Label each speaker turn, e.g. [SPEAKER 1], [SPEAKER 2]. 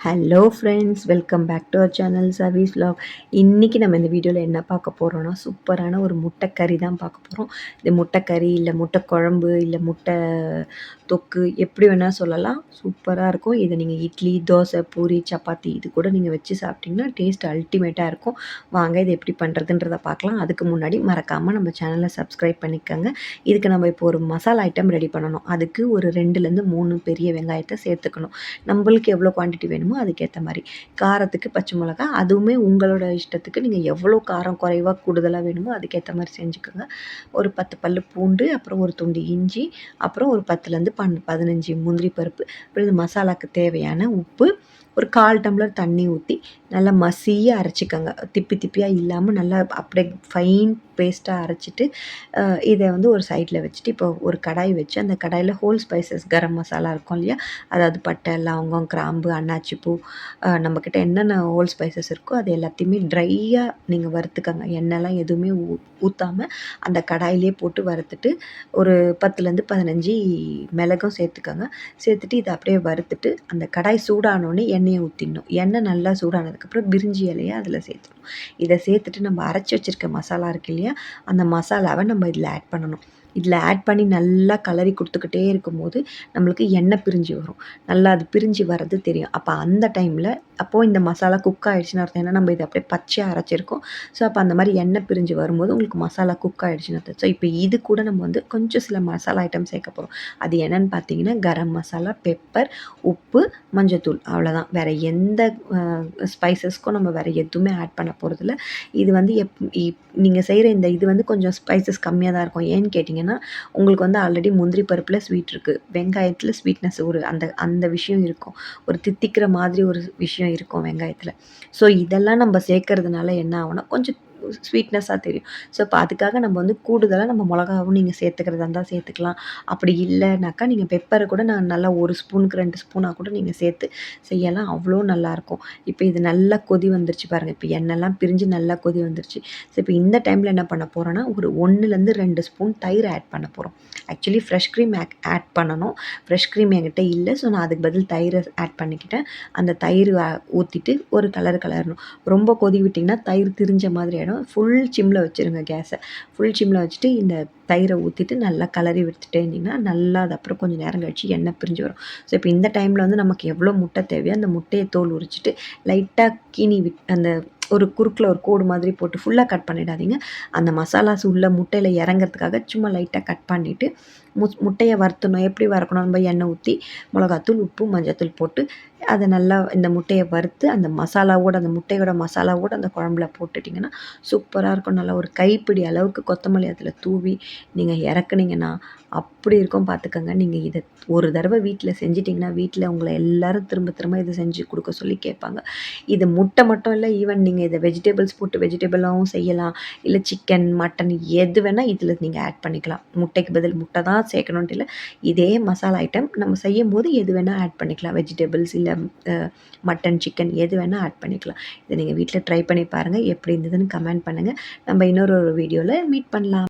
[SPEAKER 1] Hello friends, welcome back to our channel service vlog. இன்றைக்கி நம்ம இந்த வீடியோவில் என்ன பார்க்க போகிறோன்னா, சூப்பரான ஒரு முட்டை கறி தான் பார்க்க போகிறோம். இது முட்டை கறி இல்லை முட்டை குழம்பு இல்லை முட்டை தொக்கு எப்படி வேணால் சொல்லலாம். சூப்பராக இருக்கும். இதை நீங்கள் இட்லி, தோசை, பூரி, சப்பாத்தி இது கூட நீங்கள் வச்சு சாப்பிட்டிங்கன்னா டேஸ்ட் அல்டிமேட்டாக இருக்கும். வாங்க இது எப்படி பண்ணுறதுன்றதை பார்க்கலாம். அதுக்கு முன்னாடி மறக்காமல் நம்ம சேனலை சப்ஸ்கிரைப் பண்ணிக்கோங்க. இதுக்கு நம்ம இப்போ ஒரு மசாலா ஐட்டம் ரெடி பண்ணணும். அதுக்கு ஒரு 2லேருந்து 3 பெரிய வெங்காயத்தை சேர்த்துக்கணும். நம்மளுக்கு எவ்வளோ குவான்டிட்டி வேணுமோ அதுக்கேற்ற மாதிரி. காரத்துக்கு பச்சை மிளகா, அதுவுமே உங்களோட இஷ்டத்துக்கு நீங்கள் எவ்வளோ காரம் குறைவாக கூடுதலாக வேணுமோ அதுக்கேற்ற மாதிரி செஞ்சுக்கோங்க. ஒரு 10 பல்லு பூண்டு, அப்புறம் ஒரு துண்டு இஞ்சி, அப்புறம் ஒரு 10லேருந்து 15 முந்திரி பருப்பு, அப்புறம் இந்த மசாலாவுக்கு தேவையான உப்பு, ஒரு 1/4 டம்ளர் தண்ணி ஊற்றி நல்லா மசியாக அரைச்சிக்கோங்க. திப்பி திப்பியாக இல்லாமல் நல்லா அப்படியே ஃபைன் பேஸ்ட்டாக அரைச்சிட்டு இதை வந்து ஒரு சைடில் வச்சுட்டு, இப்போ ஒரு கடாய் வச்சு அந்த கடாயில் ஹோல் ஸ்பைசஸ் கரம் மசாலா இருக்கும் இல்லையா, அதாவது பட்டை, லவங்கம், கிராம்பு, அன்னாச்சி பூ, நம்மக்கிட்ட என்னென்ன ஹோல் ஸ்பைசஸ் இருக்கோ அது எல்லாத்தையுமே ட்ரையாக நீங்கள் வறுத்துக்கோங்க. எண்ணெய்லாம் எதுவுமே ஊற்றாமல் அந்த கடாயிலே போட்டு வறுத்துட்டு, ஒரு 10லேருந்து 15 மிளகும் சேர்த்துக்கோங்க. சேர்த்துட்டு இதை அப்படியே வறுத்துட்டு அந்த கடாய் சூடானோடனே எண்ணெயை ஊற்றிடணும். எண்ணெய் நல்லா சூடானதுக்கப்புறம் பிரிஞ்சி இலையை அதில் சேர்த்துணும். இதை சேர்த்துட்டு நம்ம அரைச்சி வச்சுருக்க மசாலா இருக்கு இல்லையா, அந்த மசாலாவை நம்ம இதில் ஆட் பண்ணணும். இதில் ஆட் பண்ணி நல்லா கலரி கொடுத்துக்கிட்டே இருக்கும்போது நம்மளுக்கு எண்ணெய் பிரிஞ்சு வரும். நல்லா அது பிரிஞ்சு வர்றது தெரியும். அப்போ அந்த டைமில் அப்போது இந்த மசாலா குக் ஆகிடுச்சுன்னு அர்த்தம். ஏன்னா நம்ம இதை அப்படியே பச்சையாக அரைச்சிருக்கோம். ஸோ அப்போ அந்த மாதிரி எண்ணெய் பிரிஞ்சு வரும்போது உங்களுக்கு மசாலா குக் ஆகிடுச்சுன்னு அர்த்தம். ஸோ இப்போ இது கூட நம்ம வந்து கொஞ்சம் சில மசாலா ஐட்டம் சேர்க்க போகிறோம். அது என்னென்னு பார்த்தீங்கன்னா, கரம் மசாலா, பெப்பர், உப்பு, மஞ்சத்தூள், அவ்வளோதான். வேறு எந்த ஸ்பைசஸ்க்கும் நம்ம வேறு எதுவுமே ஆட் பண்ண போகிறதில்ல. இது வந்து நீங்கள் செய்கிற இந்த இது வந்து கொஞ்சம் ஸ்பைசஸ் கம்மியாக தான் இருக்கும். ஏன்னு கேட்டிங்கன்னா, உங்களுக்கு வந்து ஆல்ரெடி முந்திரி பருப்பில் ஸ்வீட் இருக்குது, வெங்காயத்தில் ஸ்வீட்னஸ் ஒரு அந்த அந்த விஷயம் இருக்கும். ஒரு தித்திக்கிற மாதிரி ஒரு விஷயம் இருக்கும் வெங்காயத்தில். ஸோ இதெல்லாம் நம்ம சேர்க்கறதுனால என்ன ஆகும்னா கொஞ்சம் ஸ்வீட்னஸாக தெரியும். ஸோ இப்போ அதுக்காக நம்ம வந்து கூடுதலாக நம்ம மிளகாவும் நீங்கள் சேர்த்துக்கிறதா இருந்தால் சேர்த்துக்கலாம். அப்படி இல்லைனாக்கா நீங்கள் பெப்பரை கூட நான் நல்லா 1 ஸ்பூனுக்கு 2 ஸ்பூனாக கூட நீங்கள் சேர்த்து செய்யலாம். அவ்வளோ நல்லாயிருக்கும். இப்போ இது நல்லா கொதி வந்துருச்சு பாருங்கள். இப்போ எண்ணெய்லாம் பிரிஞ்சு நல்லா கொதி வந்துருச்சு. ஸோ இப்போ இந்த டைமில் என்ன பண்ண போகிறோன்னா, ஒரு 1லேருந்து 2 ஸ்பூன் தயிர் ஆட் பண்ண போகிறோம். ஆக்சுவலி ஃப்ரெஷ் க்ரீம் ஆட் பண்ணணும். ஃப்ரெஷ் க்ரீம் என்கிட்ட இல்லை. ஸோ நான் அதுக்கு பதில் தயிரை ஆட் பண்ணிக்கிட்டேன். அந்த தயிர் ஊற்றிட்டு ஒரு கலரணும். ரொம்ப கொதி விட்டிங்கன்னா தயிர் திரிஞ்ச மாதிரி ஆகிடும். ஃபுல் சிம்மில் வச்சுருங்க கேஸை. ஃபுல் சிம்மில் வச்சுட்டு இந்த தயிரை ஊற்றிட்டு நல்லா கலரி விட்டுட்டே இருந்திங்கன்னா நல்லா அது அப்புறம் கொஞ்சம் நேரம் கழிச்சு எண்ணெய் பிரிஞ்சு வரும். ஸோ இப்போ இந்த டைமில் வந்து நமக்கு எவ்வளோ முட்டை தேவையோ அந்த முட்டையை தோல் உரிச்சிட்டு லைட்டாக கீனி அந்த ஒரு குறுக்கில் ஒரு கோடு மாதிரி போட்டு ஃபுல்லாக கட் பண்ணிடாதீங்க. அந்த மசாலாஸ் உள்ள முட்டையில் இறங்கிறதுக்காக சும்மா லைட்டாக கட் பண்ணிவிட்டு முட்டையை வறுத்தணும். எப்படி வறுக்கணும்? நம்ம எண்ணெய் ஊற்றி மிளகாத்தூள், உப்பு, மஞ்சத்தூள் போட்டு அதை நல்லா இந்த முட்டையை வறுத்து அந்த மசாலாவோட அந்த முட்டையோட மசாலாவோட அந்த குழம்புல போட்டுட்டிங்கன்னா சூப்பராக இருக்கும். நல்லா ஒரு கைப்பிடி அளவுக்கு கொத்தமல்லி அதில் தூவி நீங்கள் இறக்குனீங்கன்னா அப்படி இருக்கும். பார்த்துக்கோங்க. நீங்கள் இதை ஒரு தடவை வீட்டில் செஞ்சிட்டிங்கன்னா வீட்டில் உங்களை எல்லோரும் திரும்ப திரும்ப இதை செஞ்சு கொடுக்க சொல்லி கேட்பாங்க. இது முட்டை மட்டும் இல்லை, ஈவன் நீங்கள் இதை வெஜிடபிள்ஸ் போட்டு வெஜிடபிளாகவும் செய்யலாம். இல்லை சிக்கன், மட்டன் எது வேணால் இதில் நீங்கள் ஆட் பண்ணிக்கலாம். முட்டைக்கு பதில் முட்டை தான் சேர்க்கணுன்ட்டு இல்லை. இதே மசாலா ஐட்டம் நம்ம செய்யும்போது எது வேணால் ஆட் பண்ணிக்கலாம். வெஜிடபிள்ஸ் இல்லை மட்டன், சிக்கன் எது வேணால் ஆட் பண்ணிக்கலாம். இதை நீங்கள் வீட்டில் ட்ரை பண்ணி பாருங்கள். எப்படி இருந்ததுன்னு கமெண்ட் பண்ணுங்கள். நம்ம இன்னொரு வீடியோவில் மீட் பண்ணலாம்.